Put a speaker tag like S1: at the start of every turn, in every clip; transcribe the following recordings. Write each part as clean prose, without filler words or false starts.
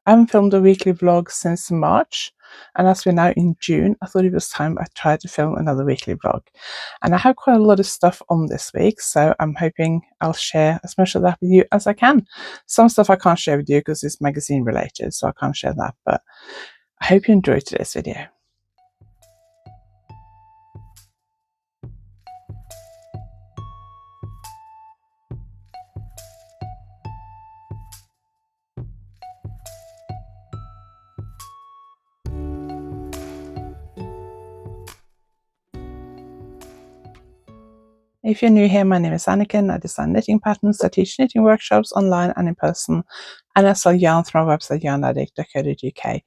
S1: I haven't filmed a weekly vlog since March, and as we're now in June, I thought it was time I tried to film another weekly vlog. And I have quite a lot of stuff on this week, so I'm hoping I'll share as much of that with you as I can. Some stuff I can't share with you because it's magazine related, so I can't share that, but I hope you enjoyed today's video. If you're new here, my name is Anniken. I design knitting patterns. I teach knitting workshops online and in person, and I sell yarn through my website YarnAddict.co.uk. If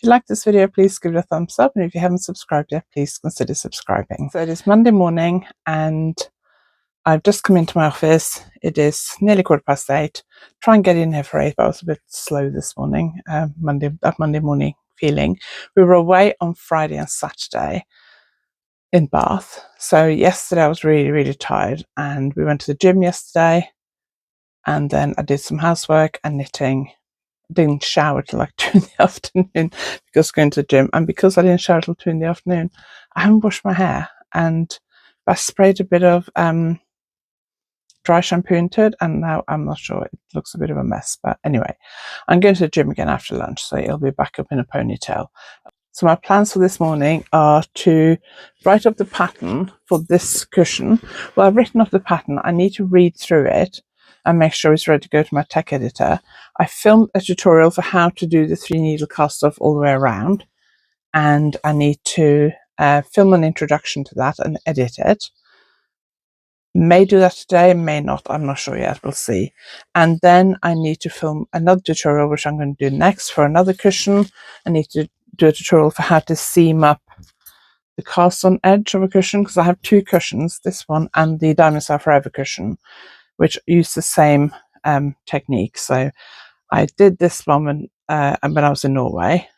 S1: you like this video, please give it a thumbs up, and if you haven't subscribed yet, please consider subscribing. So it is Monday morning, and I've just come into my office. It is nearly 8:15. Try and get in here for 8, but I was a bit slow this morning. Monday morning feeling. We were away on Friday and Saturday in Bath. So yesterday I was really tired, and we went to the gym yesterday, and then I did some housework and knitting. I didn't shower till like 2 in the afternoon because going to the gym, and because I didn't shower till 2 in the afternoon, I haven't washed my hair, and I sprayed a bit of dry shampoo into it, and now I'm not sure, it looks a bit of a mess. But anyway, I'm going to the gym again after lunch, so it'll be back up in a ponytail. So my plans for this morning are to write up the pattern for this cushion. Well, I've written up the pattern. I need to read through it and make sure it's ready to go to my tech editor. I filmed a tutorial for how to do the 3 needle cast off all the way around, and I need to film an introduction to that and edit it. May do that today, may not, I'm not sure yet, we'll see. And then I need to film another tutorial, which I'm going to do next for another cushion. I need to do a tutorial for how to seam up the cast on edge of a cushion, because I have 2 cushions, this one and the Diamonds Are Forever cushion, which use the same technique. So I did this one when I was in Norway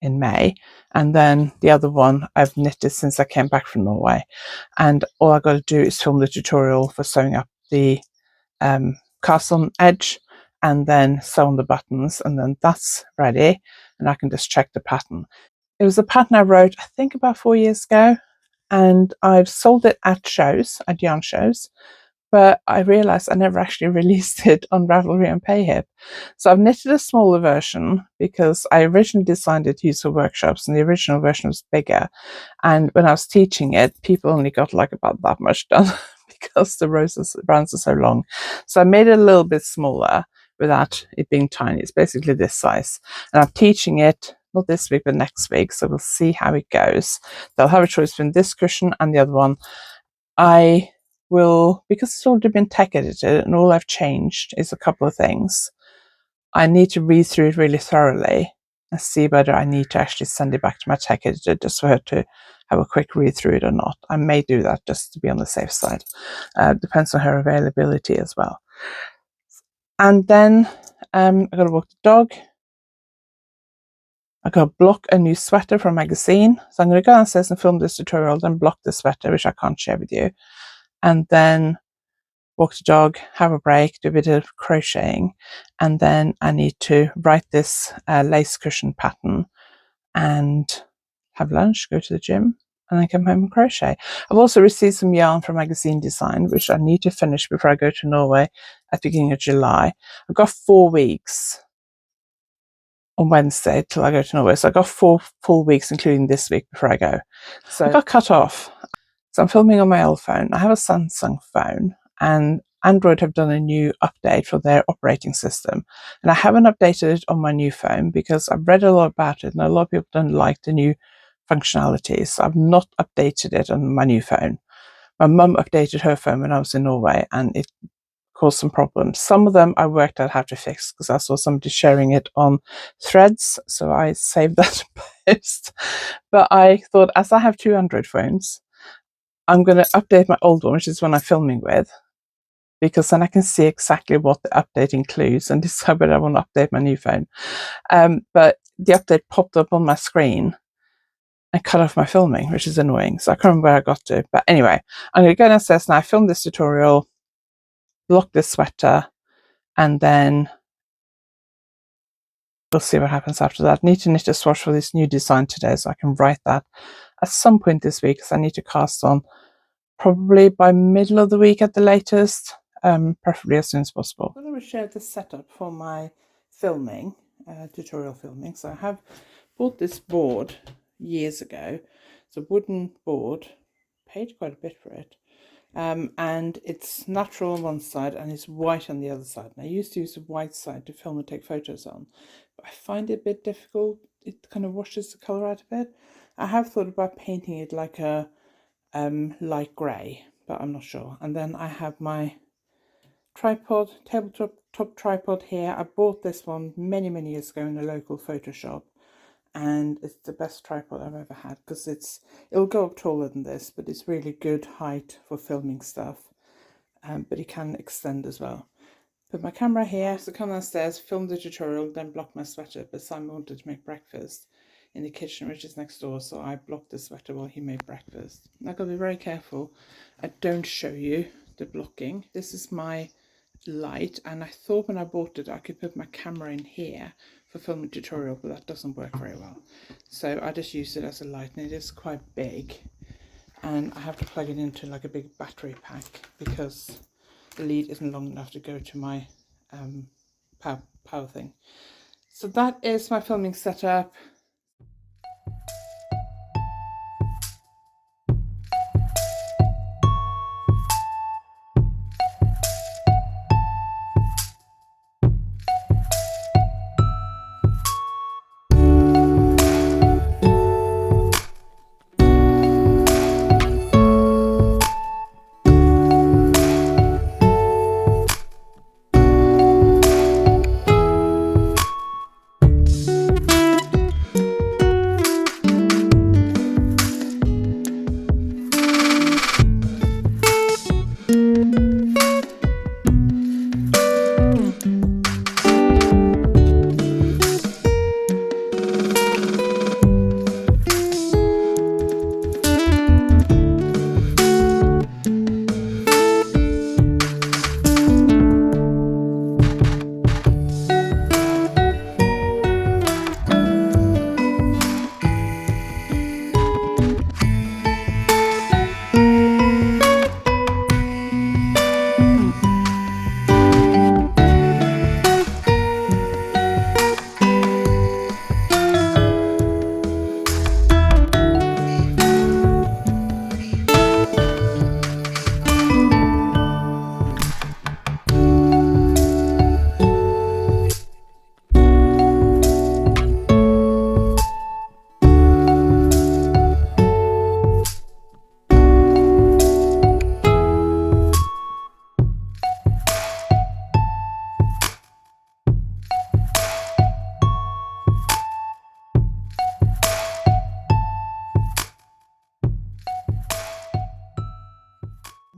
S1: in May, and then the other one I've knitted since I came back from Norway, and all I got to do is film the tutorial for sewing up the cast on edge and then sew on the buttons, and then that's ready and I can just check the pattern. It was a pattern I wrote I think about 4 years ago, and I've sold it at shows, at yarn shows, but I realized I never actually released it on Ravelry and Payhip. So I've knitted a smaller version because I originally designed it to use for workshops, and the original version was bigger. And when I was teaching it, people only got like about that much done because the rounds are so long. So I made it a little bit smaller without it being tiny. It's basically this size. And I'm teaching it not this week, but next week. So we'll see how it goes. They'll have a choice between this cushion and the other one. I will, because it's already been tech edited and all I've changed is a couple of things, I need to read through it really thoroughly and see whether I need to actually send it back to my tech editor just for her to have a quick read through it or not. I may do that just to be on the safe side. Depends on her availability as well. And then I got to walk the dog. I got to block a new sweater for a magazine. So I'm going to go downstairs and film this tutorial, then block the sweater, which I can't share with you. And then walk the dog, have a break, do a bit of crocheting, and then I need to write this lace cushion pattern and have lunch, go to the gym, and then come home and crochet. I've also received some yarn from Magazine Design, which I need to finish before I go to Norway at the beginning of July. I've got 4 weeks on Wednesday till I go to Norway, so I've got 4 full weeks, including this week, before I go. So I got cut off. So I'm filming on my old phone. I have a Samsung phone, and Android have done a new update for their operating system. And I haven't updated it on my new phone because I've read a lot about it and a lot of people don't like the new functionalities. So I've not updated it on my new phone. My mum updated her phone when I was in Norway, and it caused some problems. Some of them I worked out how to fix because I saw somebody sharing it on Threads, so I saved that post. But I thought, as I have 2 Android phones, I'm going to update my old one, which is one I'm filming with, because then I can see exactly what the update includes and decide whether I want to update my new phone. But the update popped up on my screen and cut off my filming, which is annoying. So I can't remember where I got to. But anyway, I'm going to go downstairs now, film this tutorial, block this sweater, and then we'll see what happens after that. Need to knit a swatch for this new design today, so I can write that at some point this week, because I need to cast on probably by middle of the week at the latest, preferably as soon as possible. I'm going to share the setup for my filming, tutorial filming. So I have bought this board years ago. It's a wooden board, paid quite a bit for it. And it's natural on one side and it's white on the other side. And I used to use the white side to film and take photos on, but I find it a bit difficult. It kind of washes the colour out a bit. I have thought about painting it like a light grey, but I'm not sure. And then I have my tripod, tabletop tripod here. I bought this one many years ago in a local photo shop, and it's the best tripod I've ever had, because it'll go up taller than this, but it's really good height for filming stuff, but it can extend as well. Put my camera here, so come downstairs, film the tutorial, then block my sweater. But Simon wanted to make breakfast in the kitchen, which is next door, so I blocked the sweater while he made breakfast. I've got to be very careful I don't show you the blocking. This is my light, and I thought when I bought it I could put my camera in here for filming tutorial, but that doesn't work very well, so I just use it as a light, and it is quite big, and I have to plug it into like a big battery pack because the lead isn't long enough to go to my power thing. So that is my filming setup.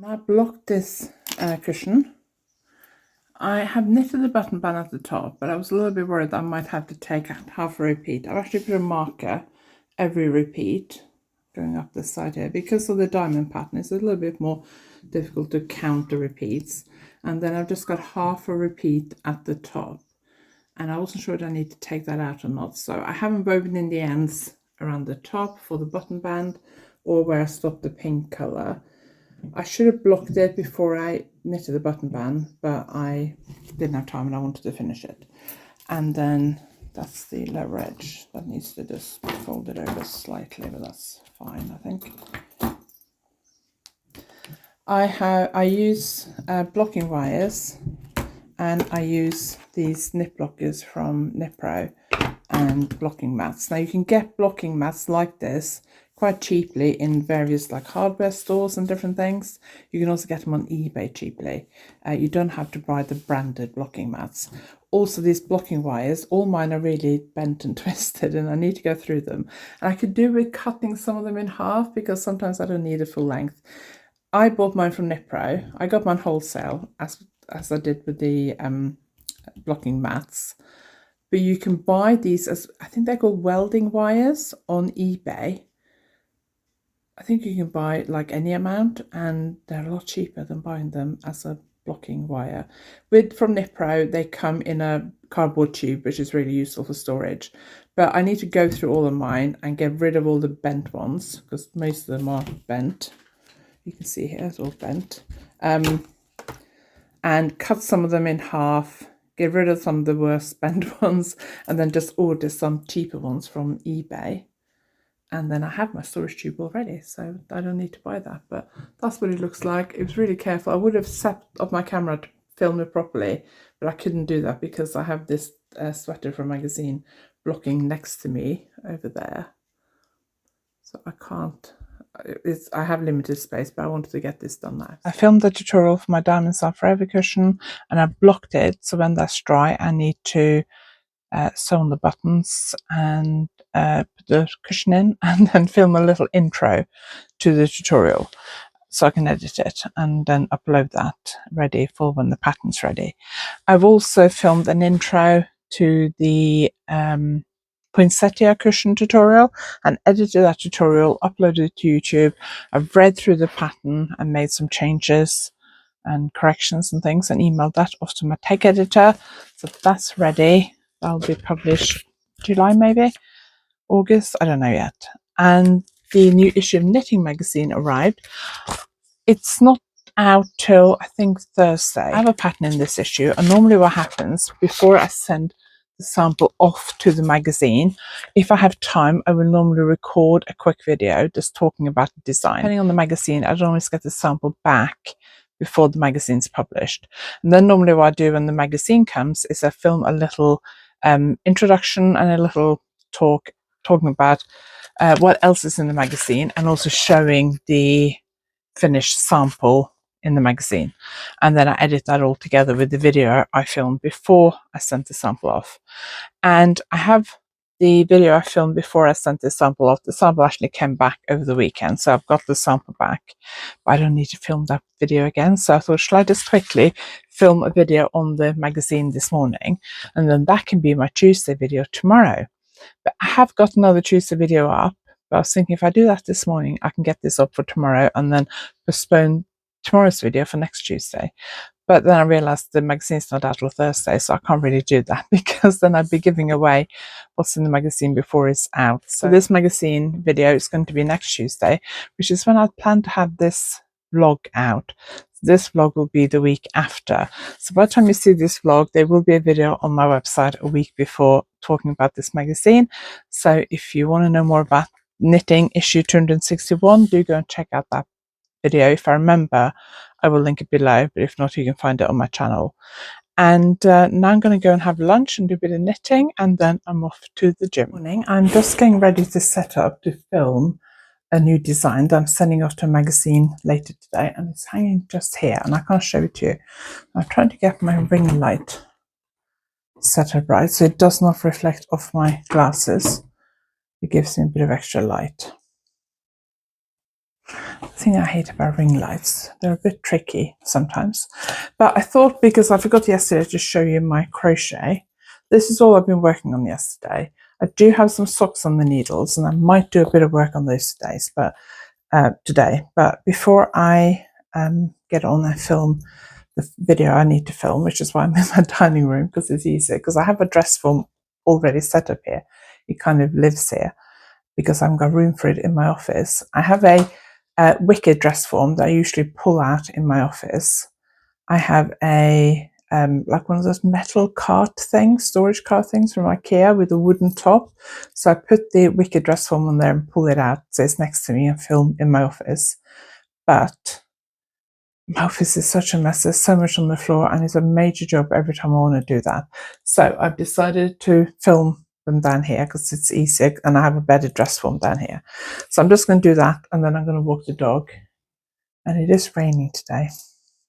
S1: Now I've blocked this cushion. I have knitted the button band at the top, but I was a little bit worried that I might have to take out half a repeat. I've actually put a marker every repeat going up this side here. Because of the diamond pattern, it's a little bit more difficult to count the repeats. And then I've just got half a repeat at the top. And I wasn't sure if I need to take that out or not. So I haven't woven in the ends around the top for the button band, or where I stopped the pink colour. I should have blocked it before I knitted the button band, but I didn't have time and I wanted to finish it. And then that's the lower edge that needs to just be folded over slightly, but that's fine, I think. I use blocking wires, and I use these knit blockers from Knitpro and blocking mats. Now you can get blocking mats like this quite cheaply in various like hardware stores and different things. You can also get them on eBay cheaply. You don't have to buy the branded blocking mats. Also, these blocking wires, all mine are really bent and twisted, and I need to go through them. And I could do with cutting some of them in half, because sometimes I don't need a full length. I bought mine from Knitpro. I got mine wholesale, as I did with the blocking mats. But you can buy these as, I think they're called welding wires, on eBay. I think you can buy like any amount, and they're a lot cheaper than buying them as a blocking wire. From Knitpro, they come in a cardboard tube, which is really useful for storage. But I need to go through all of mine and get rid of all the bent ones, because most of them are bent. You can see here it's all bent. And cut some of them in half, get rid of some of the worst bent ones, and then just order some cheaper ones from eBay. And then I have my storage tube already, so I don't need to buy that. But that's what it looks like. It was really careful. I would have set up my camera to film it properly, but I couldn't do that because I have this sweater from a magazine blocking next to me over there. So I can't. I have limited space, but I wanted to get this done now. I filmed the tutorial for my Diamonds Are Forever cushion, and I blocked it, so when that's dry I need to sew on the buttons and put the cushion in, and then film a little intro to the tutorial so I can edit it and then upload that ready for when the pattern's ready. I've also filmed an intro to the poinsettia cushion tutorial and edited that tutorial, uploaded it to YouTube. I've read through the pattern and made some changes and corrections and things and emailed that off to my tech editor. So that's ready. That'll be published July, maybe August, I don't know yet. And the new issue of Knitting Magazine arrived. It's not out till I think Thursday. I have a pattern in this issue, and normally what happens before I send the sample off to the magazine, if I have time, I will normally record a quick video just talking about the design. Depending on the magazine, I don't always get the sample back before the magazine's published. And then normally what I do when the magazine comes is I film a little introduction and a little talking about what else is in the magazine, and also showing the finished sample in the magazine. And then I edit that all together with the video I filmed before I sent the sample off. And I have the video I filmed before I sent the sample off. The sample actually came back over the weekend, so I've got the sample back, but I don't need to film that video again. So I thought, shall I just quickly film a video on the magazine this morning, and then that can be my Tuesday video tomorrow. But I have got another Tuesday video up, but I was thinking if I do that this morning, I can get this up for tomorrow and then postpone tomorrow's video for next Tuesday. But then I realized the magazine's not out till Thursday, so I can't really do that because then I'd be giving away what's in the magazine before it's out. So this magazine video is going to be next Tuesday, which is when I plan to have this vlog out. This vlog will be the week after. So by the time you see this vlog, there will be a video on my website a week before talking about this magazine. So if you want to know more about knitting issue 261, do go and check out that video. If I remember, I will link it below, but if not, you can find it on my channel. And now I'm going to go and have lunch and do a bit of knitting, and then I'm off to the gym. Morning. I'm just getting ready to set up to film a new design that I'm sending off to a magazine later today, and it's hanging just here, and I can't show it to you. I'm trying to get my ring light set up right so it does not reflect off my glasses. It gives me a bit of extra light. The thing I hate about ring lights, they're a bit tricky sometimes. But I thought, because I forgot yesterday to show you my crochet, this is all I've been working on yesterday. I do have some socks on the needles, and I might do a bit of work on those today. But before I get on and film the video I need to film, which is why I'm in my dining room, because it's easier, because I have a dress form already set up here. It kind of lives here because I haven't got room for it in my office. I have a wicked dress form that I usually pull out in my office. I have a like one of those metal cart things, storage cart things from IKEA with a wooden top. So I put the wicked dress form on there and pull it out so it's next to me and film in my office. But my office is such a mess. There's so much on the floor, and it's a major job every time I want to do that. So I've decided to film them down here because it's easier, and I have a better dress form down here. So I'm just going to do that, and then I'm going to walk the dog. And it is raining today.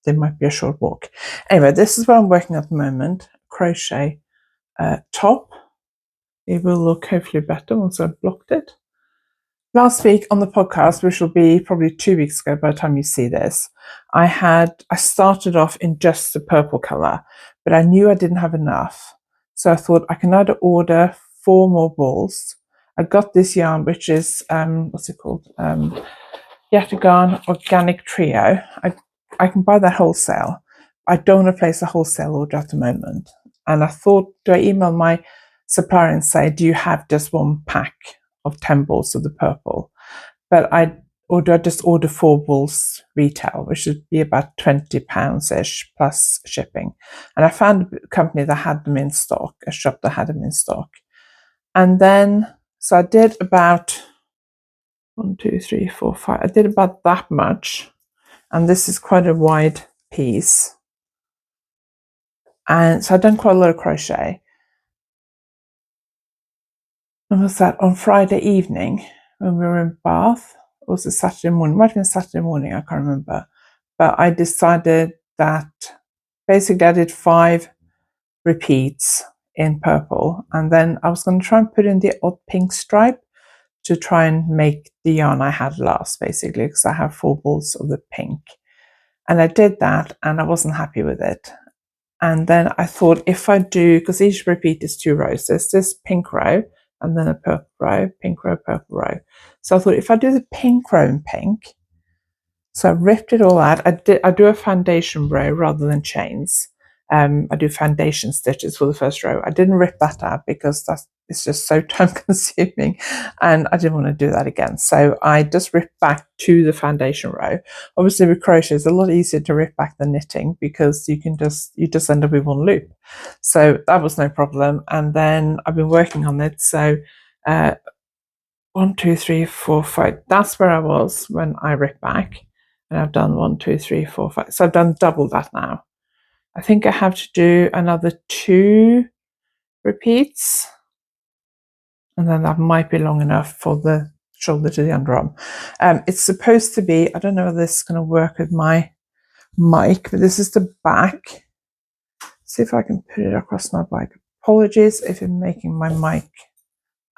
S1: There might be a short walk. Anyway, this is what I'm working at the moment. Crochet top. It will look hopefully better once I've blocked it. Last week on the podcast, which will be probably 2 weeks ago by the time you see this, I started off in just the purple colour, but I knew I didn't have enough. So I thought I can either order 4 more balls. I got this yarn, which is, what's it called? Yarn Organic Trio. I can buy that wholesale. I don't want to place a wholesale order at the moment. and I thought, do I email my supplier and say, do you have just one pack of 10 balls of the purple? Or do I just order 4 balls retail, which would be about £20-ish plus shipping? And I found a company that had them in stock, a shop that had them in stock. And then, so I did about 1, 2, 3, 4, 5. I did about that much. And this is quite a wide piece. And so I've done quite a lot of crochet. And was that on Friday evening when we were in Bath? Or was it Saturday morning? It might have been Saturday morning, I can't remember. But I decided that basically I did 5 repeats in purple, and then I was going to try and put in the odd pink stripe to try and make the yarn I had last, basically, because I have 4 balls of the pink. And I did that, and I wasn't happy with it. And then I thought, if I do, because each repeat is 2 rows, there's this pink row and then a purple row, pink row, purple row. So I thought, if I do the pink row in pink, so I ripped it all out. I do a foundation row rather than chains. I do foundation stitches for the first row. I didn't rip that out because it's just so time consuming, and I didn't want to do that again. So I just ripped back to the foundation row. Obviously with crochet it's a lot easier to rip back than knitting because you just end up with one loop. So that was no problem. And then I've been working on it. So 1, 2, 3, 4, 5. That's where I was when I ripped back. And I've done 1, 2, 3, 4, 5. So I've done double that now. I think I have to do another 2 repeats. And then that might be long enough for the shoulder to the underarm. It's supposed to be, I don't know whether this is going to work with my mic, but this is the back. See if I can put it across my bike. Apologies if it's making my mic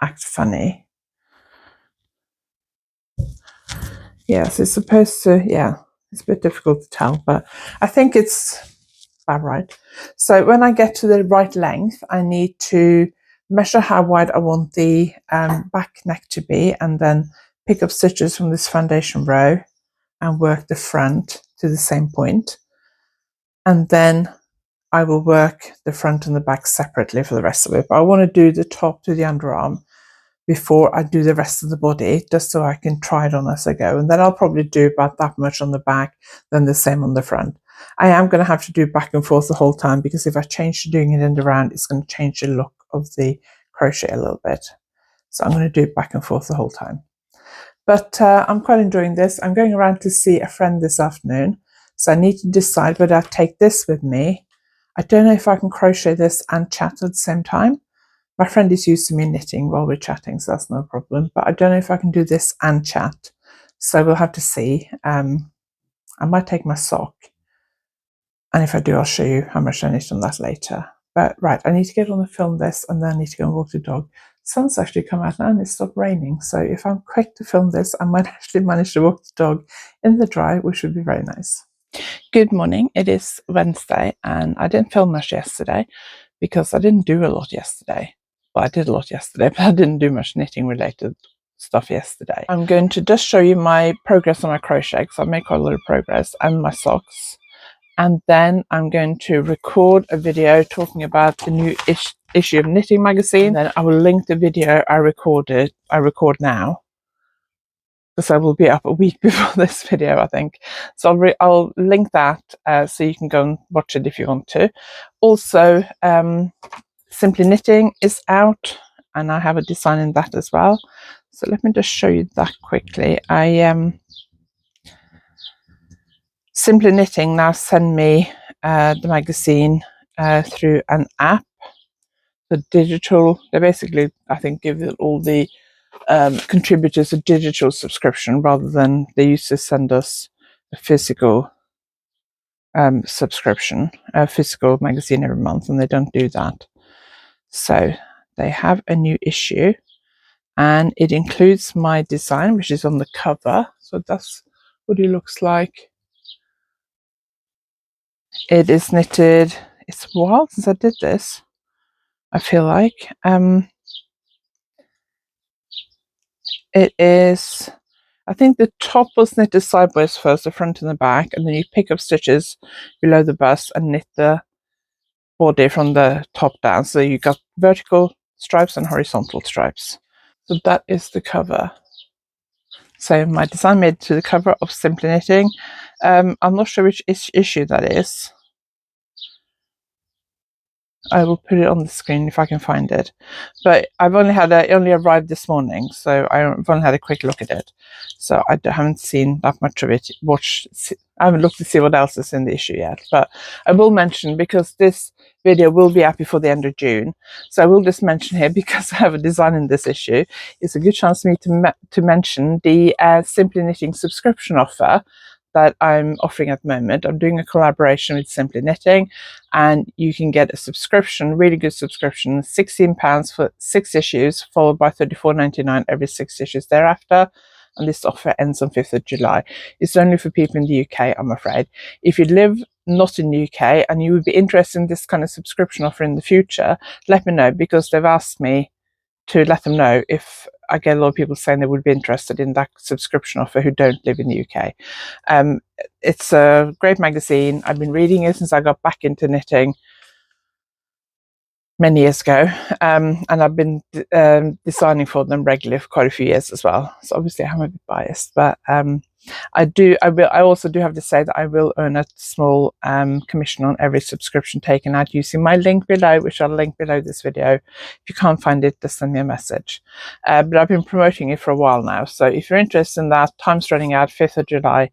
S1: act funny. Yes, it's supposed to, yeah, it's a bit difficult to tell, but I think it's about right. So when I get to the right length, I need to measure how wide I want the back neck to be, and then pick up stitches from this foundation row and work the front to the same point. And then I will work the front and the back separately for the rest of it. But I want to do the top to the underarm before I do the rest of the body, just so I can try it on as I go. And then I'll probably do about that much on the back, then the same on the front. I am going to have to do back and forth the whole time, because if I change to doing it in the round, it's going to change the look of the crochet a little bit. So I'm going to do it back and forth the whole time. But I'm quite enjoying this. I'm going around to see a friend this afternoon, so I need to decide whether I take this with me. I don't know if I can crochet this and chat at the same time. My friend is used to me knitting while we're chatting, so that's no problem. But I don't know if I can do this and chat. So we'll have to see. I might take my sock. And if I do, I'll show you how much I knit on that later. But right, I need to get on and film this, and then I need to go and walk the dog. The sun's actually come out now and it's stopped raining. So if I'm quick to film this, I might actually manage to walk the dog in the dry, which would be very nice. Good morning. It is Wednesday, and I didn't film much yesterday because I didn't do a lot yesterday. Well, I did a lot yesterday, but I didn't do much knitting related stuff yesterday. I'm going to just show you my progress on my crochet, because I've made quite a lot of progress, and my socks. And then I'm going to record a video talking about the new issue of Knitting Magazine. And then I will link the video I record now, because I will be up a week before this video, I think. So I'll link that so you can go and watch it if you want to. Also, Simply Knitting is out, and I have a design in that as well. So let me just show you that quickly. Simply Knitting now send me the magazine through an app. The digital, they basically, I think, give it all the contributors a digital subscription, rather than they used to send us a physical subscription, a physical magazine every month, and they don't do that. So they have a new issue, and it includes my design, which is on the cover. So that's what it looks like. It is knitted. It's a while since I did this, I feel like. It is, I think the top was knitted sideways first, the front and the back, and then you pick up stitches below the bust and knit the body from the top down. So you got vertical stripes and horizontal stripes. So that is the cover. So my design made to the cover of Simply Knitting. I'm not sure which issue that is. I will put it on the screen if I can find it. But I've only had it only arrived this morning, so I've only had a quick look at it. So I haven't seen that much of it. I haven't looked to see what else is in the issue yet. But I will mention, because this video will be out before the end of June, so I will just mention here, because I have a design in this issue, it's a good chance for me to mention the Simply Knitting subscription offer that I'm offering at the moment. I'm doing a collaboration with Simply Knitting, and you can get a subscription, really good subscription, £16 for 6 issues, followed by £34.99 every 6 issues thereafter. And this offer ends on 5th of July. It's only for people in the UK, I'm afraid. If you live not in the UK and you would be interested in this kind of subscription offer in the future, let me know, because they've asked me to let them know if I get a lot of people saying they would be interested in that subscription offer who don't live in the UK. It's a great magazine. I've been reading it since I got back into knitting many years ago, and I've been designing for them regularly for quite a few years as well. So obviously I'm a bit biased, but I also do have to say that I will earn a small commission on every subscription taken out using my link below, which I'll link below this video. If you can't find it, just send me a message. But I've been promoting it for a while now, so if you're interested in that, time's running out, 5th of July.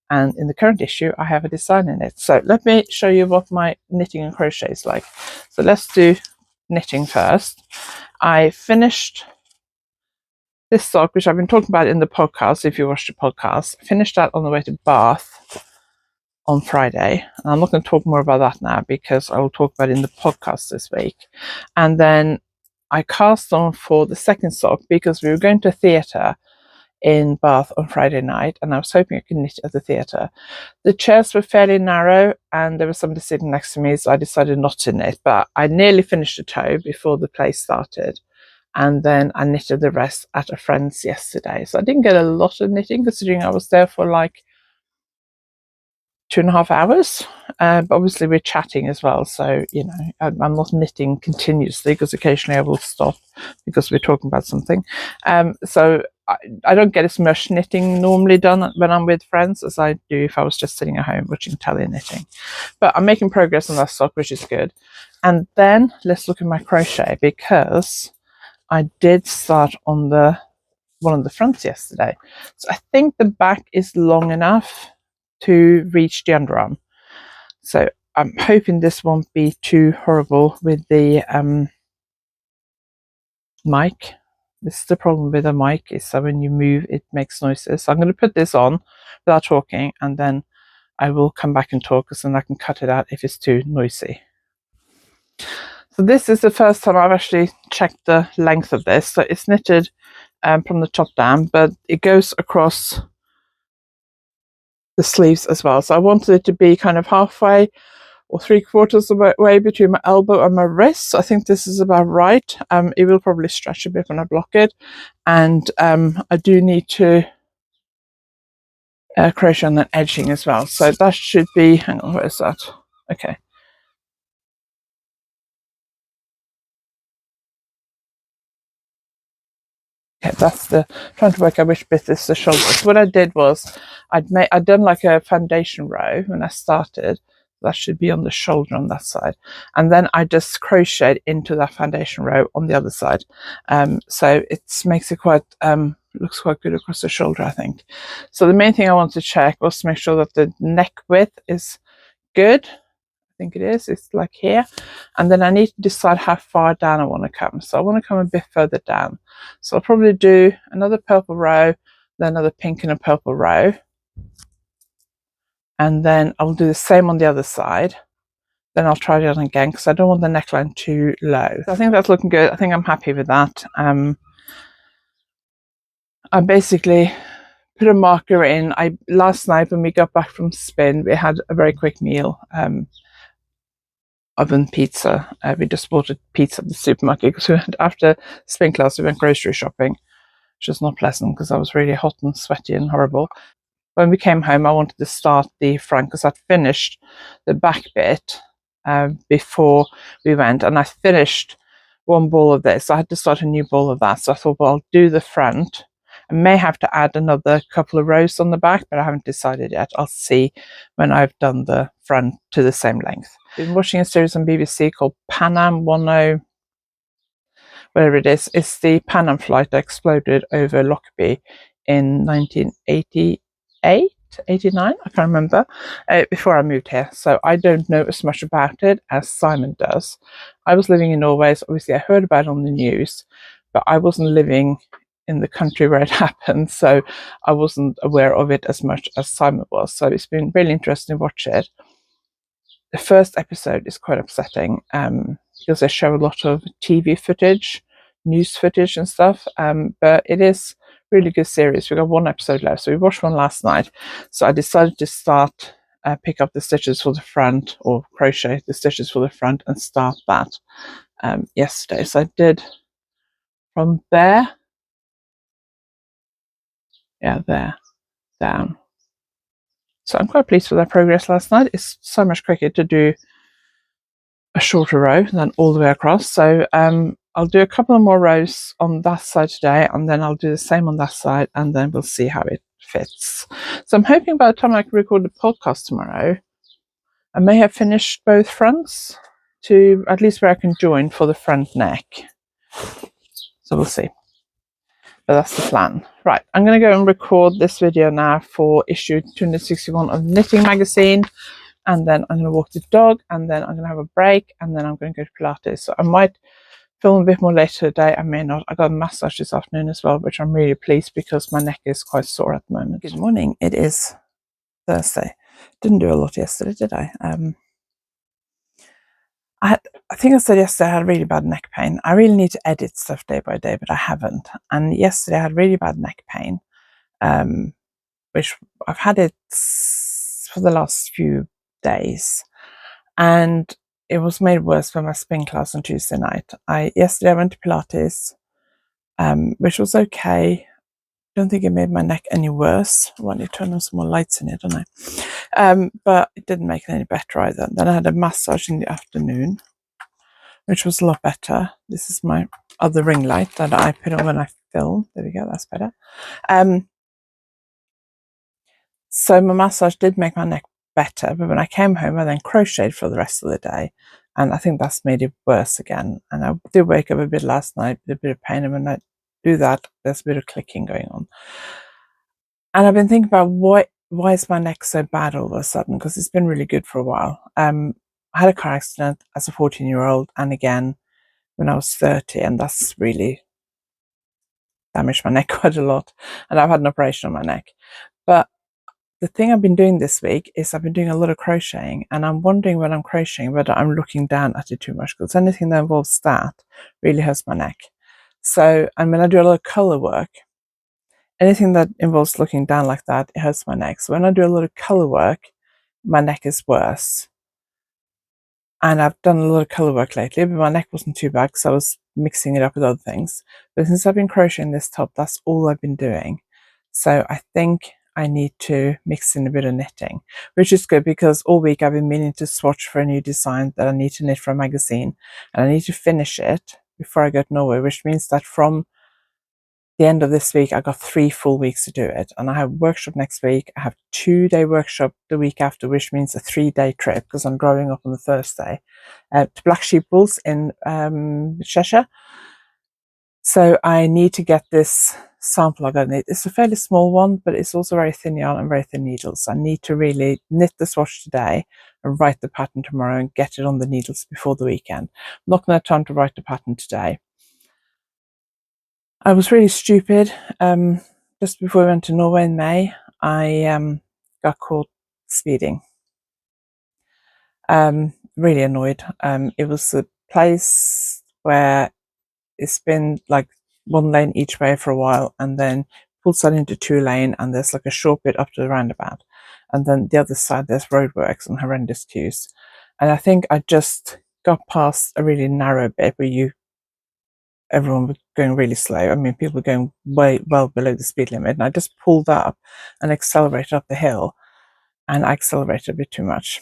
S1: And in the current issue, I have a design in it. So let me show you what my knitting and crochet is like. So let's do knitting first. I finished this sock, which I've been talking about in the podcast, if you watched the podcast. I finished that on the way to Bath on Friday. And I'm not going to talk more about that now, because I will talk about it in the podcast this week. And then I cast on for the second sock, because we were going to a theatre in Bath on Friday night, and I was hoping I could knit at the theatre. The chairs were fairly narrow, and there was somebody sitting next to me, so I decided not to knit, but I nearly finished the toe before the play started, and then I knitted the rest at a friend's yesterday. So I didn't get a lot of knitting, considering I was there for like 2.5 hours, but obviously we're chatting as well, so you know, I'm not knitting continuously, because occasionally I will stop because we're talking about something. So I don't get as much knitting normally done when I'm with friends as I do if I was just sitting at home watching telly and knitting. But I'm making progress on that sock, which is good. And then let's look at my crochet, because I did start on the one of the fronts yesterday. So I think the back is long enough to reach the underarm. So I'm hoping this won't be too horrible with the mic. This is the problem with a mic, is that when you move it makes noises. So I'm going to put this on without talking, and then I will come back and talk, because then I can cut it out if it's too noisy. So this is the first time I've actually checked the length of this. So it's knitted from the top down, but it goes across the sleeves as well. So I wanted it to be kind of halfway or 3/4 of the way between my elbow and my wrist. So I think this is about right. It will probably stretch a bit when I block it, and I do need to crochet on that edging as well. So that should be, hang on, where is that? Okay. Okay, that's the, trying to work out which bit is the shoulder. So what I did was I'd done like a foundation row when I started. That should be on the shoulder on that side, and then I just crocheted into that foundation row on the other side. So it makes it quite looks quite good across the shoulder, I think. So the main thing I wanted to check was to make sure that the neck width is good. I think it is. It's like here, and then I need to decide how far down I want to come. So I want to come a bit further down. So I'll probably do another purple row, then another pink and a purple row, and then I'll do the same on the other side. Then I'll try it on again, because I don't want the neckline too low. So I think that's looking good. I think I'm happy with that. I basically put a marker in. Last night when we got back from spin, we had a very quick meal. Oven pizza. We just bought a pizza at the supermarket, because after spin class we went grocery shopping, which was not pleasant because I was really hot and sweaty and horrible. When we came home, I wanted to start the front, because I'd finished the back bit before we went, and I finished one ball of this. I had to start a new ball of that, so I thought, well, I'll do the front. I may have to add another couple of rows on the back, but I haven't decided yet. I'll see when I've done the front to the same length. I've been watching a series on BBC called Pan Am 10, whatever it is. It's the Pan Am flight that exploded over Lockerbie in 1988, 89, I can't remember, before I moved here. So I don't know as much about it as Simon does. I was living in Norway, so obviously I heard about it on the news, but I wasn't living in the country where it happened, so I wasn't aware of it as much as Simon was. So it's been really interesting to watch it. The first episode is quite upsetting because they show a lot of TV footage, news footage and stuff, but it is a really good series. We've got one episode left, so we watched one last night. So I decided to start, pick up the stitches for the front, or crochet the stitches for the front, and start that yesterday. So I did from there, there, down. So I'm quite pleased with our progress last night. It's so much quicker to do a shorter row than all the way across. So I'll do a couple of more rows on that side today, and then I'll do the same on that side, and then we'll see how it fits. So I'm hoping by the time I can record the podcast tomorrow, I may have finished both fronts to at least where I can join for the front neck. So we'll see. But that's the plan. Right, I'm going to go and record this video now for issue 261 of Knitting Magazine, and then I'm going to walk the dog, and then I'm going to have a break, and then I'm going to go to Pilates. So I might film a bit more later today, I may not. I got a massage this afternoon as well, which I'm really pleased because my neck is quite sore at the moment. Good morning, it is Thursday. Didn't do a lot yesterday, did I? I think I said yesterday I had really bad neck pain. I really need to edit stuff day by day, but I haven't. And yesterday I had really bad neck pain, which I've had it for the last few days. And it was made worse by my spin class on Tuesday night. Yesterday I went to Pilates, which was okay. Don't think it made my neck any worse. I want to turn on some more lights in it, don't I? But it didn't make it any better either. Then I had a massage in the afternoon, which was a lot better. This is my other ring light that I put on when I film. There we go, that's better. So my massage did make my neck better, but when I came home, I then crocheted for the rest of the day, and I think that's made it worse again. And I did wake up a bit last night with a bit of pain, and when I do that, there's a bit of clicking going on. And I've been thinking about why is my neck so bad all of a sudden, because it's been really good for a while. I had a car accident as a 14-year-old, and again when I was 30, and that's really damaged my neck quite a lot, and I've had an operation on my neck. But the thing I've been doing this week is I've been doing a lot of crocheting, and I'm wondering when I'm crocheting whether I'm looking down at it too much, because anything that involves that really hurts my neck. So, and when I do a lot of colour work, anything that involves looking down like that, it hurts my neck. So when I do a lot of colour work, my neck is worse. And I've done a lot of colour work lately, but my neck wasn't too bad because I was mixing it up with other things. But since I've been crocheting this top, that's all I've been doing. So I think I need to mix in a bit of knitting, which is good because all week I've been meaning to swatch for a new design that I need to knit for a magazine, and I need to finish it before I go to Norway, which means that from the end of this week I got 3 full weeks to do it, and I have a workshop next week. I have a 2-day workshop the week after, which means a 3-day trip because I'm driving up on the Thursday to Black Sheep Wools in Cheshire. So I need to get this sample I got knit. It's a fairly small one, but it's also very thin yarn and very thin needles. I need to really knit the swatch today and write the pattern tomorrow and get it on the needles before the weekend. I'm not going to have time to write the pattern today. I was really stupid. Just before we went to Norway in May, I got caught speeding. Really annoyed. It was a place where it's been like 1 lane each way for a while, and then pulls that into 2 lane, and there's like a short bit up to the roundabout, and then the other side there's roadworks and horrendous queues. And I think I just got past a really narrow bit where everyone was going really slow. I mean, people were going well below the speed limit, and I just pulled up and accelerated up the hill, and I accelerated a bit too much.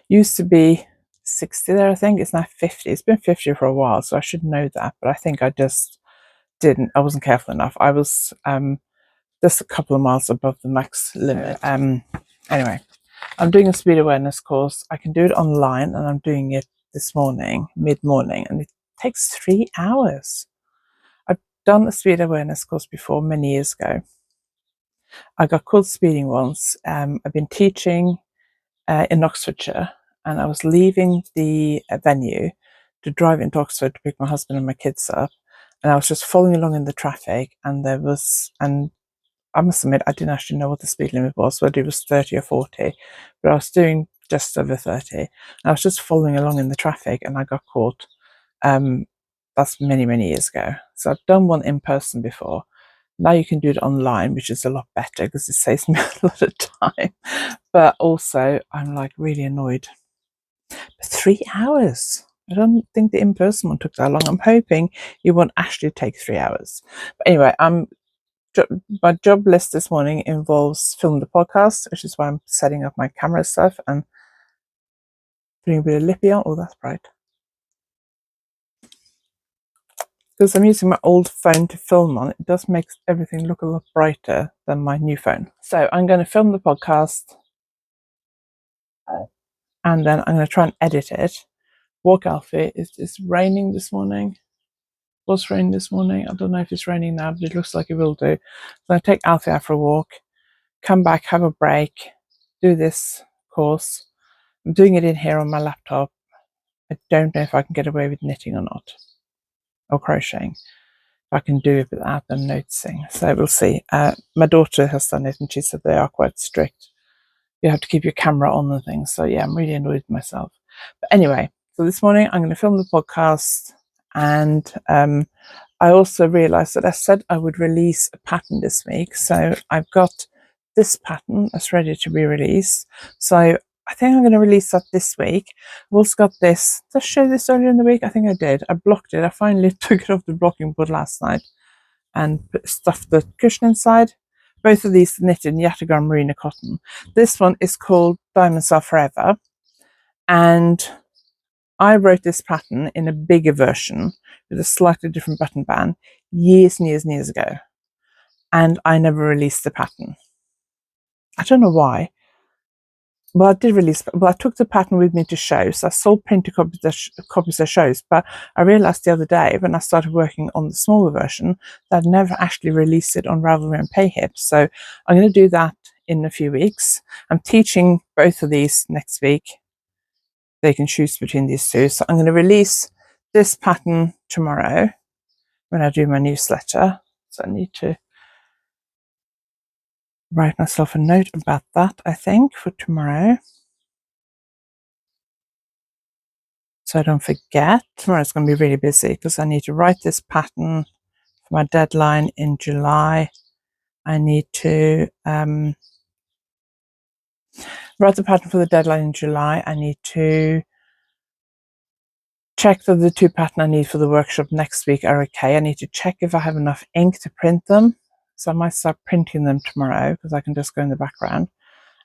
S1: Used to be 60 there, I think. It's now 50. It's been 50 for a while, so I should know that. But I think I just didn't. I wasn't careful enough. I was just a couple of miles above the max limit. Anyway, I'm doing a speed awareness course. I can do it online, and I'm doing it this morning, mid-morning, and it takes 3 hours. I've done a speed awareness course before many years ago. I got caught speeding once. I've been teaching in Oxfordshire, and I was leaving the venue to drive into Oxford to pick my husband and my kids up, and I was just following along in the traffic, and I must admit I didn't actually know what the speed limit was, whether it was 30 or 40, but I was doing just over 30, and I was just following along in the traffic, and I got caught. That's many years ago. So I've done one in person before. Now you can do it online, which is a lot better because it saves me a lot of time. But also, I'm like really annoyed. 3 hours. I don't think the in-person one took that long. I'm hoping it won't actually take 3 hours. But anyway, my job list this morning involves filming the podcast, which is why I'm setting up my camera stuff and putting a bit of lippy on. Oh, that's bright. Because I'm using my old phone to film on, it does make everything look a lot brighter than my new phone. So I'm going to film the podcast, and then I'm going to try and edit it. Walk Alfie. It's raining this morning. It was raining this morning. I don't know if it's raining now, but it looks like it will do. So I take Alfie out for a walk, come back, have a break, do this course. I'm doing it in here on my laptop. I don't know if I can get away with knitting or not, or crocheting. If I can do it without them noticing. So we'll see. My daughter has done it, and she said they are quite strict. You have to keep your camera on and things. So yeah, I'm really annoyed with myself. But anyway, so this morning I'm going to film the podcast, and I also realized that I said I would release a pattern this week. So I've got this pattern that's ready to be released. So I think I'm going to release that this week. I've also got this. Did I show this earlier in the week? I think I did. I blocked it. I finally took it off the blocking board last night and stuffed the cushion inside. Both of these are knitted in Yatagram merino cotton. This one is called Diamonds Are Forever. And I wrote this pattern in a bigger version with a slightly different button band years and years ago. And I never released the pattern. I don't know why. Well, I did release, well, I took the pattern with me to shows. I sold printed copies of shows, but I realized the other day when I started working on the smaller version that I'd never actually released it on Ravelry and Payhip. So I'm going to do that in a few weeks. I'm teaching both of these next week. They can choose between these two. So I'm going to release this pattern tomorrow when I do my newsletter. So I need to write myself a note about that, I think, for tomorrow, so I don't forget. Tomorrow's going to be really busy because I need to write this pattern for my deadline in July. I need to write the pattern for the deadline in July. I need to check that the two patterns I need for the workshop next week are okay. I need to check if I have enough ink to print them. So I might start printing them tomorrow because I can just go in the background.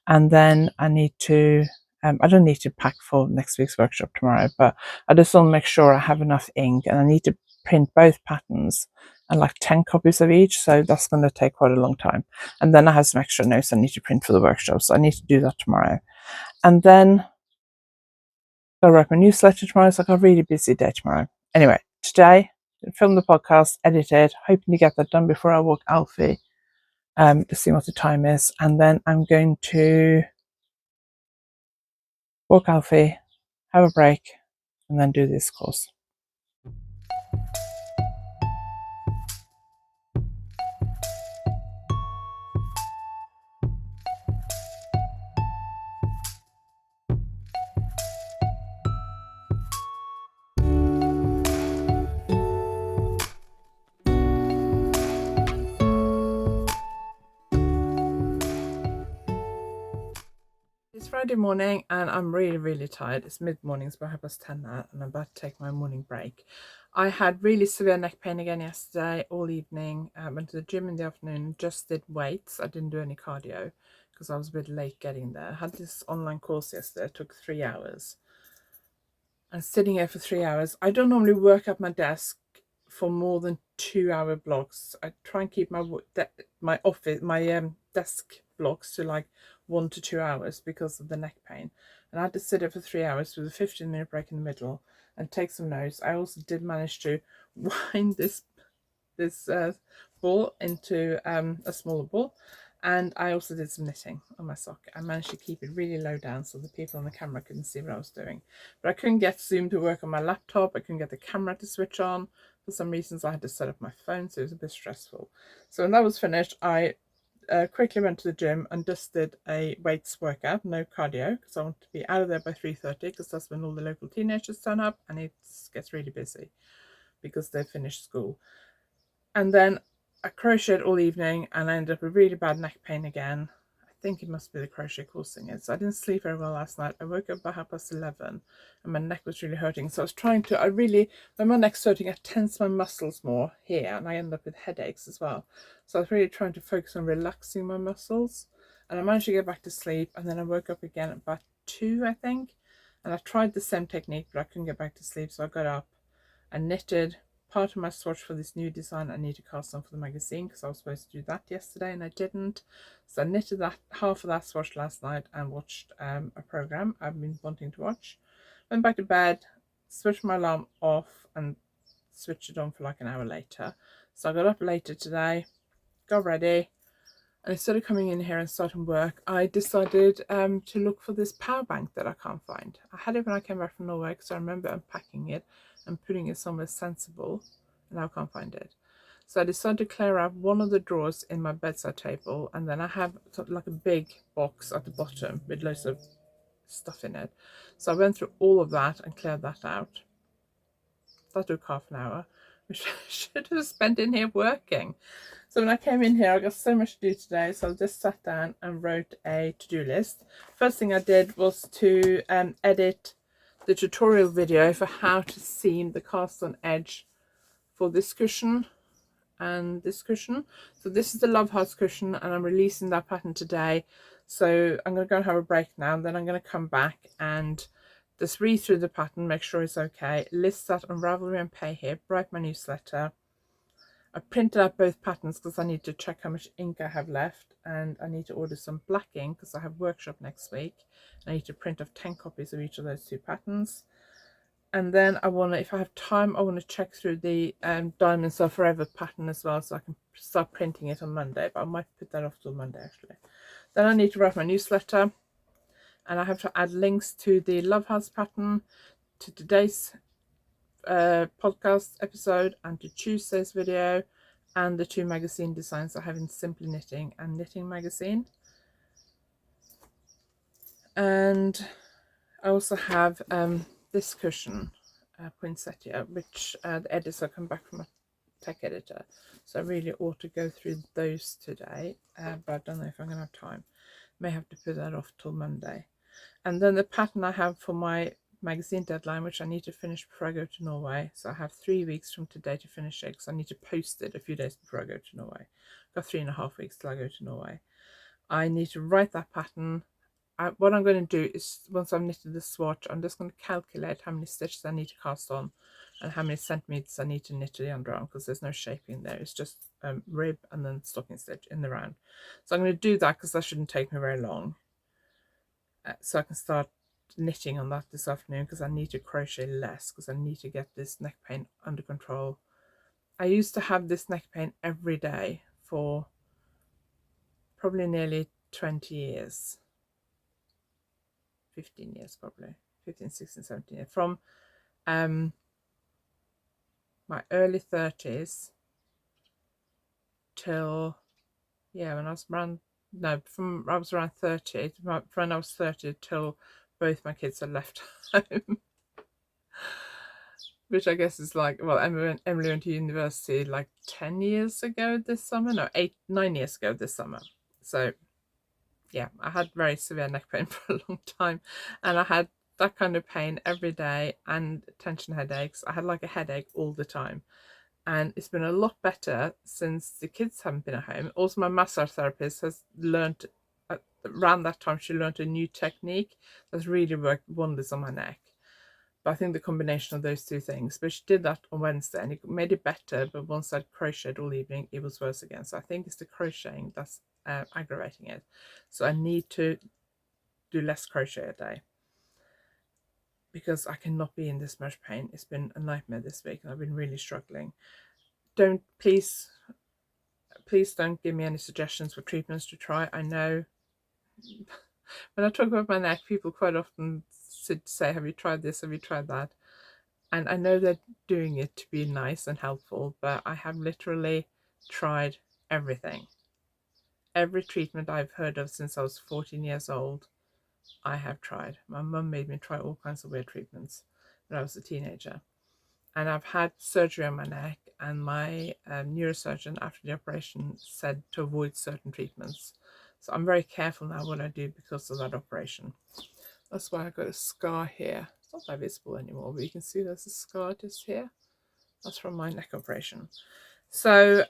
S1: And then I need to, I don't need to pack for next week's workshop tomorrow, but I just want to make sure I have enough ink, and I need to print both patterns and like 10 copies of each. So that's going to take quite a long time. And then I have some extra notes I need to print for the workshop. So I need to do that tomorrow. And then I'll write my newsletter tomorrow. So I've got a really busy day tomorrow. Anyway, today, film the podcast, edit it, hoping to get that done before I walk Alfie to see what the time is. And then I'm going to walk Alfie, have a break, and then do this course. It's Friday morning and I'm really tired. It's mid-morning, it's about 10:30 now, and I'm about to take my morning break. I had really severe neck pain again yesterday all evening. Went to the gym in the afternoon, just did weights. I didn't do any cardio because I was a bit late getting there. I had this online course yesterday. It took 3 hours. And sitting here for 3 hours, I don't normally work at my desk for more than 2-hour blocks. I try and keep my desk blocks to like 1 to 2 hours because of the neck pain. And I had to sit here for 3 hours with a 15-minute break in the middle and take some notes. I also did manage to wind this ball into a smaller ball, and I also did some knitting on my sock. I managed to keep it really low down so the people on the camera couldn't see what I was doing, but I couldn't get Zoom to work on my laptop. I couldn't get the camera to switch on. For some reasons I had to set up my phone, so it was a bit stressful. So when that was finished, I quickly went to the gym and just did a weights workout, no cardio, because I want to be out of there by 3:30, because that's when all the local teenagers turn up and it gets really busy because they've finished school. And then I crocheted all evening and I ended up with really bad neck pain again. I think it must be the crochet causing it. So I didn't sleep very well last night. I woke up by 11:30 and my neck was really hurting. So I was trying to, when my neck's hurting, I tense my muscles more here and I end up with headaches as well. So I was really trying to focus on relaxing my muscles. And I managed to get back to sleep, and then I woke up again at about 2, I think. And I tried the same technique, but I couldn't get back to sleep. So I got up and knitted part of my swatch for this new design I need to cast on for the magazine, because I was supposed to do that yesterday and I didn't. So I knitted that half of that swatch last night and watched a program I've been wanting to watch. Went back to bed, switched my alarm off and switched it on for like an hour later. So I got up later today, got ready, and instead of coming in here and starting work, I decided to look for this power bank that I can't find. I had it when I came back from Norway because I remember unpacking it and putting it somewhere sensible, and now I can't find it. So I decided to clear out one of the drawers in my bedside table, and then I have sort of like a big box at the bottom with loads of stuff in it. So I went through all of that and cleared that out. That took half an hour, which I should have spent in here working. So when I came in here, I got so much to do today, so I just sat down and wrote a to-do list. First thing I did was to edit the tutorial video for how to seam the cast on edge for this cushion and this cushion. So this is the Love Hearts cushion, and I'm releasing that pattern today. So I'm going to go and have a break now, and then I'm going to come back and just read through the pattern, make sure it's okay, list that on Ravelry and Pay here, write my newsletter. I printed out both patterns because I need to check how much ink I have left, and I need to order some black ink because I have workshop next week. I need to print off 10 copies of each of those 2 patterns. And then I want to, if I have time, I want to check through the Diamonds Are Forever pattern as well, so I can start printing it on Monday, but I might put that off till Monday actually. Then I need to write my newsletter, and I have to add links to the Love House pattern, to today's podcast episode, and to Tuesday's video, and the 2 magazine designs I have in Simply Knitting and Knitting Magazine. And I also have this cushion, Poinsettia, which the editor come back from a tech editor, so I really ought to go through those today, but I don't know if I'm going to have time. May have to put that off till Monday. And then the pattern I have for my magazine deadline, which I need to finish before I go to Norway. So I have 3 weeks from today to finish it, because I need to post it a few days before I go to Norway. I've got 3.5 weeks till I go to Norway. I need to write that pattern. What I'm going to do is, once I've knitted the swatch, I'm just going to calculate how many stitches I need to cast on and how many centimeters I need to knit to the underarm, because there's no shaping there. It's just rib and then stocking stitch in the round. So I'm going to do that because that shouldn't take me very long. So I can start knitting on that this afternoon, because I need to crochet less, because I need to get this neck pain under control. I used to have this neck pain every day for probably nearly 20 years. 15 years probably, 15, 16, 17 years, from my early 30s till, yeah, when I was around, no, from I was around 30, when I was 30 till both my kids had left home. Which I guess is like, well, Emily went to university like 10 years ago this summer, no, 9 years ago this summer. So yeah, I had very severe neck pain for a long time, and I had that kind of pain every day and tension headaches. I had like a headache all the time, and it's been a lot better since the kids haven't been at home. Also, my massage therapist has learned around that time she learned a new technique that's really worked wonders on my neck. But I think the combination of those two things. But she did that on Wednesday and it made it better. But once I'd crocheted all evening, it was worse again. So I think it's the crocheting that's aggravating it. So I need to do less crochet a day, because I cannot be in this much pain. It's been a nightmare this week and I've been really struggling. Please don't give me any suggestions for treatments to try. I know when I talk about my neck, people quite often say, have you tried this, have you tried that? And I know they're doing it to be nice and helpful, but I have literally tried everything. Every treatment I've heard of since I was 14 years old, I have tried. My mum made me try all kinds of weird treatments when I was a teenager. And I've had surgery on my neck, and my neurosurgeon after the operation said to avoid certain treatments. So I'm very careful now what I do because of that operation. That's why I've got a scar here. It's not that visible anymore, but you can see there's a scar just here. That's from my neck operation. So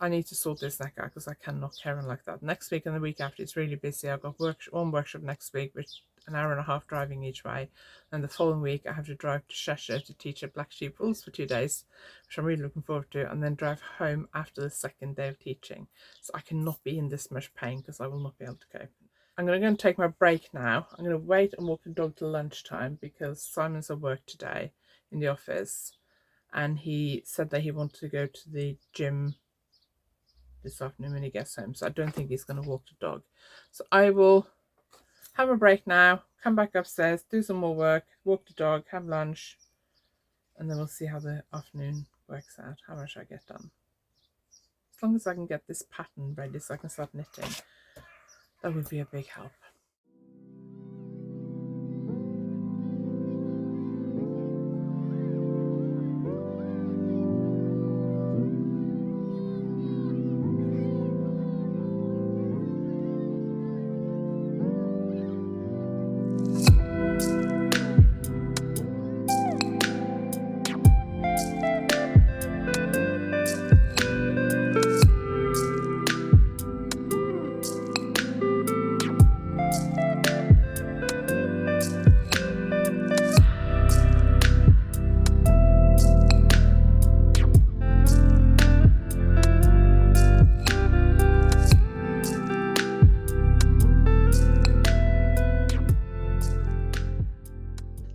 S1: I need to sort this neck out because I cannot carry on like that. Next week and the week after, it's really busy. I've got one workshop next week, which an hour and a half driving each way. And the following week, I have to drive to Cheshire to teach at Black Sheep Rules for 2 days, which I'm really looking forward to, and then drive home after the second day of teaching. So I cannot be in this much pain because I will not be able to cope. I'm going to go and take my break now. I'm going to wait and walk the dog till lunchtime because Simon's at work today in the office. And he said that he wanted to go to the gym this afternoon when he gets home. So I don't think he's going to walk the dog. So I will have a break now, come back upstairs, do some more work, walk the dog, have lunch, and then we'll see how the afternoon works out, how much I get done. As long as I can get this pattern ready so I can start knitting, that would be a big help.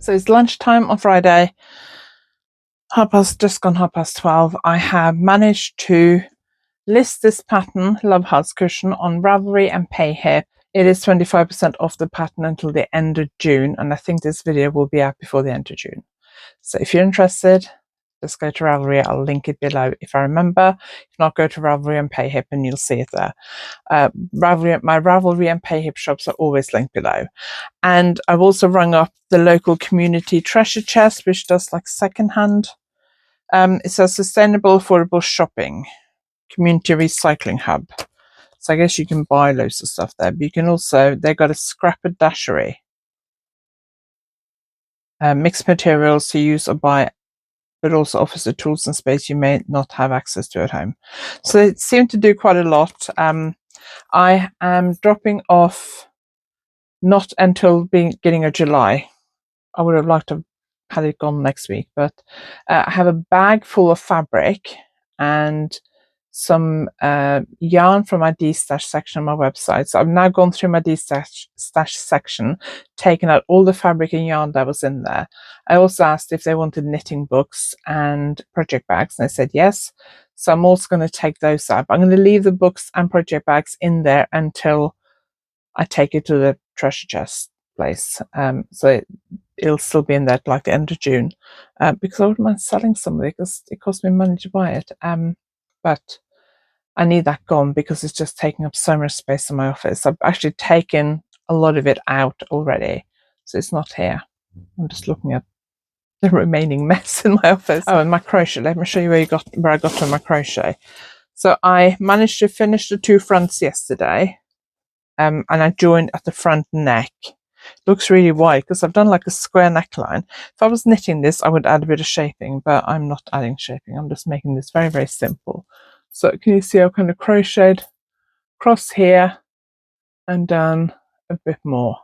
S1: So it's lunchtime on Friday, just gone 12:30. I have managed to list this pattern, Love Hearts Cushion, on Ravelry and PayHip. It is 25% off the pattern until the end of June, and I think this video will be out before the end of June. So if you're interested, just go to Ravelry. I'll link it below if I remember. If not, go to Ravelry and PayHip and you'll see it there. My Ravelry and PayHip shops are always linked below. And I've also rung up the local community treasure chest, which does like secondhand. It's a sustainable, affordable shopping community recycling hub. So I guess you can buy loads of stuff there, but you can also, they've got a scraperdashery. Mixed materials to use or buy, but also offers the tools and space you may not have access to at home. So they seem to do quite a lot. I am dropping off not until beginning of July. I would have liked to have had it gone next week, but I have a bag full of fabric and some yarn from my D-stash section on my website. So I've now gone through my D-stash section, taken out all the fabric and yarn that was in there. I also asked if they wanted knitting books and project bags, and they said yes. So I'm also going to take those out. I'm going to leave the books and project bags in there until I take it to the treasure chest place. So it'll still be in there like the end of June, because I wouldn't mind selling some of it because it cost me money to buy it. But I need that gone because it's just taking up so much space in my office. I've actually taken a lot of it out already, so it's not here. I'm just looking at the remaining mess in my office. Oh, and my crochet. Let me show you where I got to my crochet. So I managed to finish the 2 fronts yesterday, and I joined at the front neck. Looks really wide because I've done like a square neckline. If I was knitting this, I would add a bit of shaping, but I'm not adding shaping. I'm just making this very, very simple. So can you see I've kind of crocheted across here and down a bit more.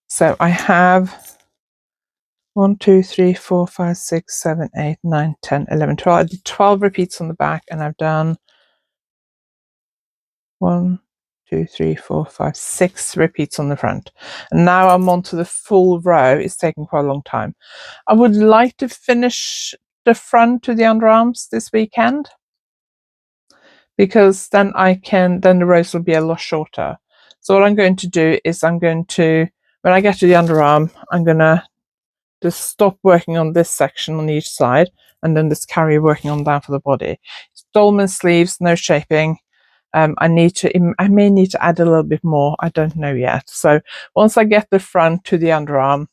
S1: So I have 1, 2, 3, 4, 5, 6, 7, 8, 9, 10, 11, 12. I did 12 repeats on the back, and I've done 1, 2, 3, 4, 5, 6 repeats on the front. And now I'm on to the full row. It's taking quite a long time. I would like to finish the front to the underarms this weekend, because then the rows will be a lot shorter. So what I'm going to do is when I get to the underarm, I'm going to just stop working on this section on each side, and then just carry working on down for the body. It's dolman sleeves, no shaping. I may need to add a little bit more. I don't know yet. So once I get the front to the underarm,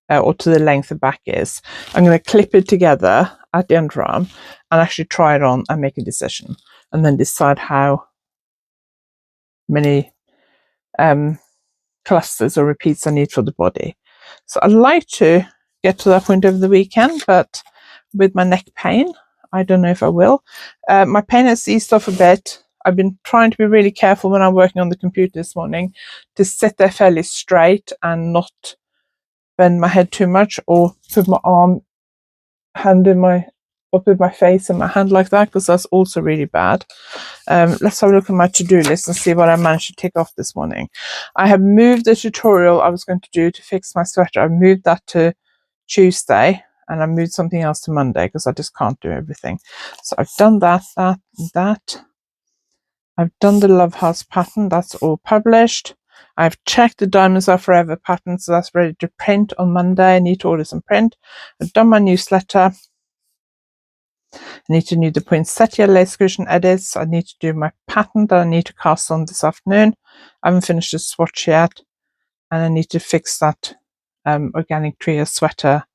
S1: or to the length the back is, I'm going to clip it together at the underarm and actually try it on and make a decision, and then decide how many clusters or repeats I need for the body. So I'd like to get to that point over the weekend, but with my neck pain, I don't know if I will. My pain has eased off a bit. I've been trying to be really careful when I'm working on the computer this morning to sit there fairly straight and not bend my head too much, or put my hand up with my face and my hand like that, because that's also really bad. Let's have a look at my to-do list and see what I managed to tick off this morning. I have moved the tutorial I was going to do to fix my sweater. I moved that to Tuesday, and I moved something else to Monday because I just can't do everything. So I've done that. I've done the Love House pattern. That's all published. I've checked the Diamonds Are Forever pattern, so that's ready to print on Monday. I need to order some print. I've done my newsletter. I need to do the poinsettia lace cushion edits. I need to do my pattern that I need to cast on this afternoon. I haven't finished the swatch yet, and I need to fix that organic trio sweater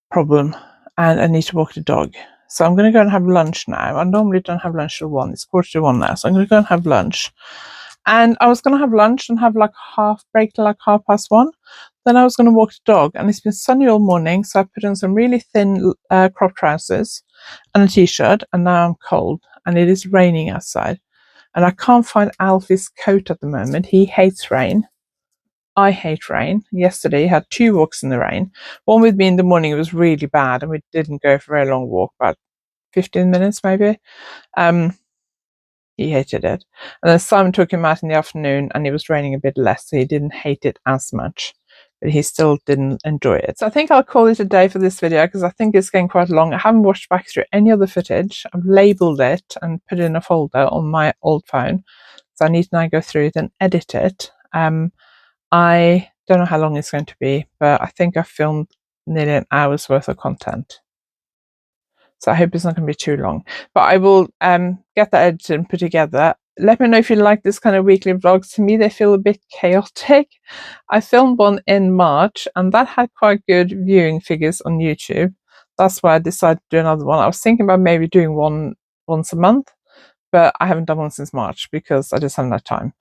S1: problem, and I need to walk the dog. So I'm going to go and have lunch now. I normally don't have lunch till 1. It's 1:45 now, so I'm going to go and have lunch. And I was going to have lunch and have like half break till like 1:30. Then I was going to walk the dog, and it's been sunny all morning, so I put on some really thin crop trousers and a t-shirt, and now I'm cold, and it is raining outside, and I can't find Alfie's coat at the moment. He hates rain. I hate rain. Yesterday he had 2 walks in the rain. One with me in the morning, it was really bad, and we didn't go for a very long walk, about 15 minutes maybe. He hated it. And then Simon took him out in the afternoon, and it was raining a bit less, so he didn't hate it as much, but he still didn't enjoy it. So I think I'll call it a day for this video, because I think it's getting quite long. I haven't watched back through any other footage. I've labelled it and put it in a folder on my old phone, so I need to now go through it and edit it. I don't know how long it's going to be, but I think I've filmed nearly an hour's worth of content. So I hope it's not going to be too long. But I will get that edited and put together. Let me know if you like this kind of weekly vlogs. To me, they feel a bit chaotic. I filmed one in March, and that had quite good viewing figures on YouTube. That's why I decided to do another one. I was thinking about maybe doing one once a month, but I haven't done one since March because I just haven't had time.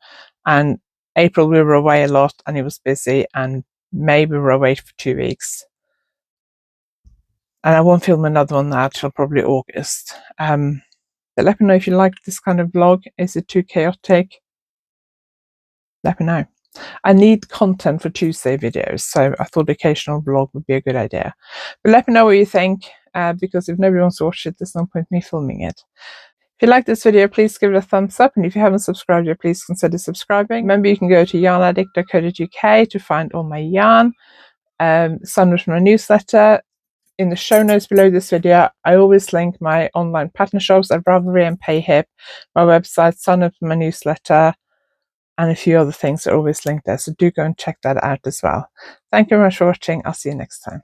S1: And April we were away a lot, and it was busy, and May we were away for 2 weeks. And I won't film another one now till probably August. But let me know if you like this kind of vlog. Is it too chaotic? Let me know. I need content for Tuesday videos, so I thought the occasional vlog would be a good idea. But let me know what you think, because if nobody wants to watch it, there's no point in me filming it. If you like this video, please give it a thumbs up, and if you haven't subscribed yet, please consider subscribing. Remember, you can go to YarnAddict.co.uk to find all my yarn, sign up to my newsletter. In the show notes below this video, I always link my online pattern shops at Ravelry and Payhip, my website, sign up to my newsletter, and a few other things are always linked there. So do go and check that out as well. Thank you very much for watching. I'll see you next time.